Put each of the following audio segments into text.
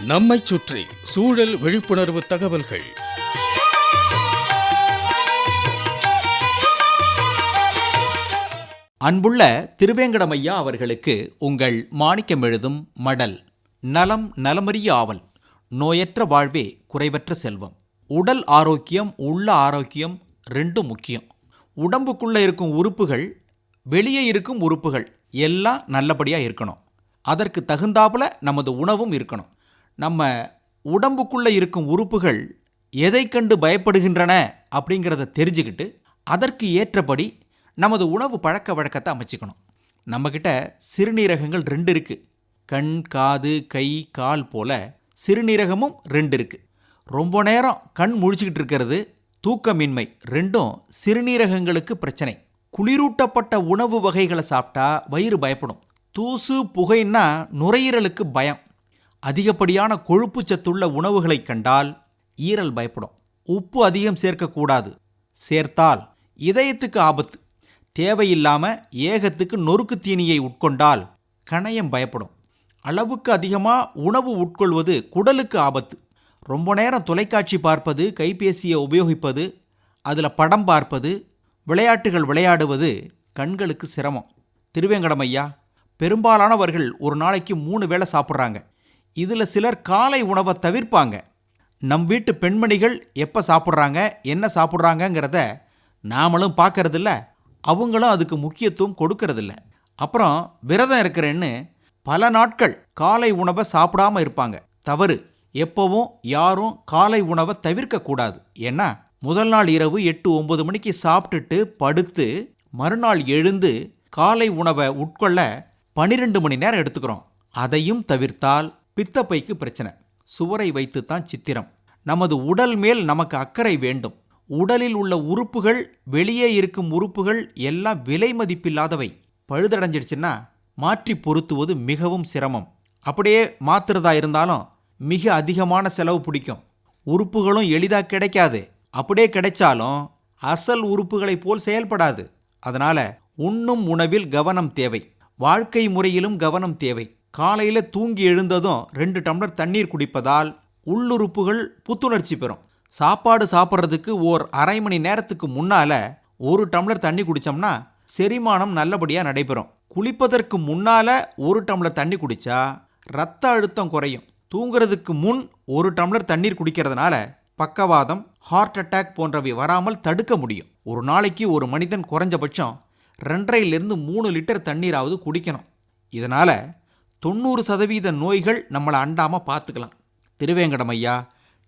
நம்மைச் சுற்றி சூழல் விழிப்புணர்வு தகவல்கள். அன்புள்ள திருவேங்கடமையா அவர்களுக்கு உங்கள் மாணிக்கம் எழுதும் மடல். நலம் நலமறிய ஆவல், நோயற்ற வாழ்வே குறைவற்ற செல்வம். உடல் ஆரோக்கியம், உள்ள ஆரோக்கியம் ரெண்டும் முக்கியம். உடம்புக்குள்ளே இருக்கும் உறுப்புகள், வெளியே இருக்கும் உறுப்புகள் எல்லாம் நல்லபடியாக இருக்கணும். அதற்கு தகுந்தாப்புல நமது உணவும் இருக்கணும். நம்ம உடம்புக்குள்ளே இருக்கும் உறுப்புகள் எதை கண்டு பயப்படுகின்றன அப்படிங்கிறத தெரிஞ்சுக்கிட்டு அதற்கு ஏற்றபடி நமது உணவு பழக்க வழக்கத்தை அமைச்சிக்கணும். நம்மக்கிட்ட சிறுநீரகங்கள் 2 இருக்குது. கண், காது, கை, கால் போல சிறுநீரகமும் 2 இருக்குது. ரொம்ப நேரம் கண் முழிச்சுக்கிட்டு இருக்கிறது, தூக்கமின்மை ரெண்டும் சிறுநீரகங்களுக்கு பிரச்சனை. குளிரூட்டப்பட்ட உணவு வகைகளை சாப்பிட்டா வயிறு பயப்படும். தூசு புகைன்னா நுரையீரலுக்கு பயம். அதிகப்படியான கொழுப்பு சத்துள்ள உணவுகளை கண்டால் ஈரல் பயப்படும். உப்பு அதிகம் சேர்க்கக்கூடாது, சேர்த்தால் இதயத்துக்கு ஆபத்து. தேவையில்லாமல் ஏகத்துக்கு நொறுக்கு தீனியை உட்கொண்டால் கணையம் பயப்படும். அளவுக்கு அதிகமாக உணவு உட்கொள்வது குடலுக்கு ஆபத்து. ரொம்ப நேரம் தொலைக்காட்சி பார்ப்பது, கைபேசியை உபயோகிப்பது, அதில் படம் பார்ப்பது, விளையாட்டுகள் விளையாடுவது கண்களுக்கு சிரமம். திருவேங்கடமையா, பெரும்பாலானவர்கள் ஒரு நாளைக்கு 3 வேளை சாப்பிட்றாங்க. இதில் சிலர் காலை உணவை தவிர்ப்பாங்க. நம் வீட்டு பெண்மணிகள் எப்போ சாப்பிட்றாங்க, என்ன சாப்பிட்றாங்கங்கிறத நாமளும் பார்க்கறதில்ல, அவங்களும் அதுக்கு முக்கியத்துவம் கொடுக்கறதில்ல. அப்புறம் விரதம் இருக்கிறேன்னு பல நாட்கள் காலை உணவை சாப்பிடாமல் இருப்பாங்க. தவறு. எப்போவும் யாரும் காலை உணவை தவிர்க்கக்கூடாது. ஏன்னா முதல் நாள் இரவு 8-9 மணிக்கு சாப்பிட்டுட்டு படுத்து மறுநாள் எழுந்து காலை உணவை உட்கொள்ள 12 மணி நேரம் எடுத்துக்கிறோம். அதையும் தவிர்த்தால் பித்தப்பைக்கு பிரச்சனை. சுவரை வைத்துத்தான் சித்திரம். நமது உடல் மேல் நமக்கு அக்கறை வேண்டும். உடலில் உள்ள உறுப்புகள், வெளியே இருக்கும் உறுப்புகள் எல்லாம் விலை மதிப்பில்லாதவை. பழுதடைஞ்சிடுச்சுன்னா மாற்றி பொருத்துவது மிகவும் சிரமம். அப்படியே மாத்துறதா இருந்தாலும் மிக அதிகமான செலவு பிடிக்கும். உறுப்புகளும் எளிதாக கிடைக்காது. அப்படியே கிடைச்சாலும் அசல் உறுப்புகளைப் போல் செயல்படாது. அதனால உண்ணும் உணவில் கவனம் தேவை. வாழ்க்கை முறையிலும் கவனம் தேவை. காலையில் தூங்கி எழுந்ததும் 2 டம்ளர் தண்ணீர் குடிப்பதால் உள்ளுறுப்புகள் புத்துணர்ச்சி பெறும். சாப்பாடு சாப்பிட்றதுக்கு ஓர் அரை மணி நேரத்துக்கு முன்னால் 1 டம்ளர் தண்ணி குடித்தோம்னா செரிமானம் நல்லபடியாக நடைபெறும். குளிப்பதற்கு முன்னால் 1 டம்ளர் தண்ணி குடித்தா இரத்த அழுத்தம் குறையும். தூங்குறதுக்கு முன் 1 டம்ளர் தண்ணீர் குடிக்கிறதுனால பக்கவாதம், ஹார்ட் அட்டாக் போன்றவை வராமல் தடுக்க முடியும். ஒரு நாளைக்கு ஒரு மனிதன் குறைஞ்சபட்சம் 2.5 to 3 லிட்டர் தண்ணீராவது குடிக்கணும். இதனால் 90% நோய்கள் நம்மளை அண்டாமல் பார்த்துக்கலாம். திருவேங்கடமையா,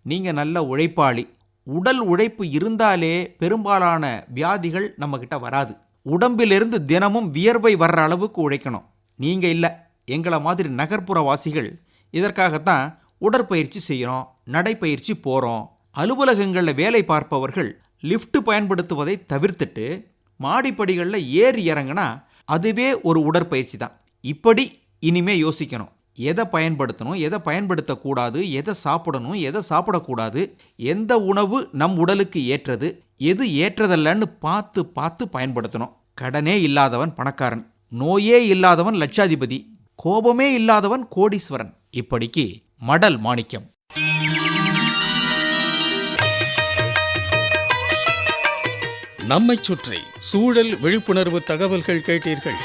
நீங்கள் நல்ல உழைப்பாளி. உடல் உழைப்பு இருந்தாலே பெரும்பாலான வியாதிகள் நம்மக்கிட்ட வராது. உடம்பிலிருந்து தினமும் வியர்வை வர்ற அளவுக்கு உழைக்கணும். நீங்கள் இல்லை, எங்களை மாதிரி நகர்ப்புற வாசிகள் இதற்காகத்தான் உடற்பயிற்சி செய்கிறோம், நடைப்பயிற்சி போகிறோம். அலுவலகங்களில் வேலை பார்ப்பவர்கள் லிஃப்ட் பயன்படுத்துவதை தவிர்த்துட்டு மாடிப்படிகளில் ஏறி இறங்கினா அதுவே ஒரு உடற்பயிற்சி தான். இப்படி இனிமே யோசிக்கணும். எதை பயன்படுத்தணும், எதை பயன்படுத்தக்கூடாது, எதை சாப்பிடணும், எதை சாப்பிடக்கூடாது, எந்த உணவு நம் உடலுக்கு ஏற்றது, எது ஏற்றதல்லன்னு பார்த்து பார்த்து பயன்படுத்தணும். கடனே இல்லாதவன் பணக்காரன், நோயே இல்லாதவன் லட்சாதிபதி, கோபமே இல்லாதவன் கோடீஸ்வரன். இப்படிக்கு மடல் மாணிக்கம். நம்மைச் சுற்றி சூழல் விழிப்புணர்வு தகவல்கள் கேட்டீர்கள்.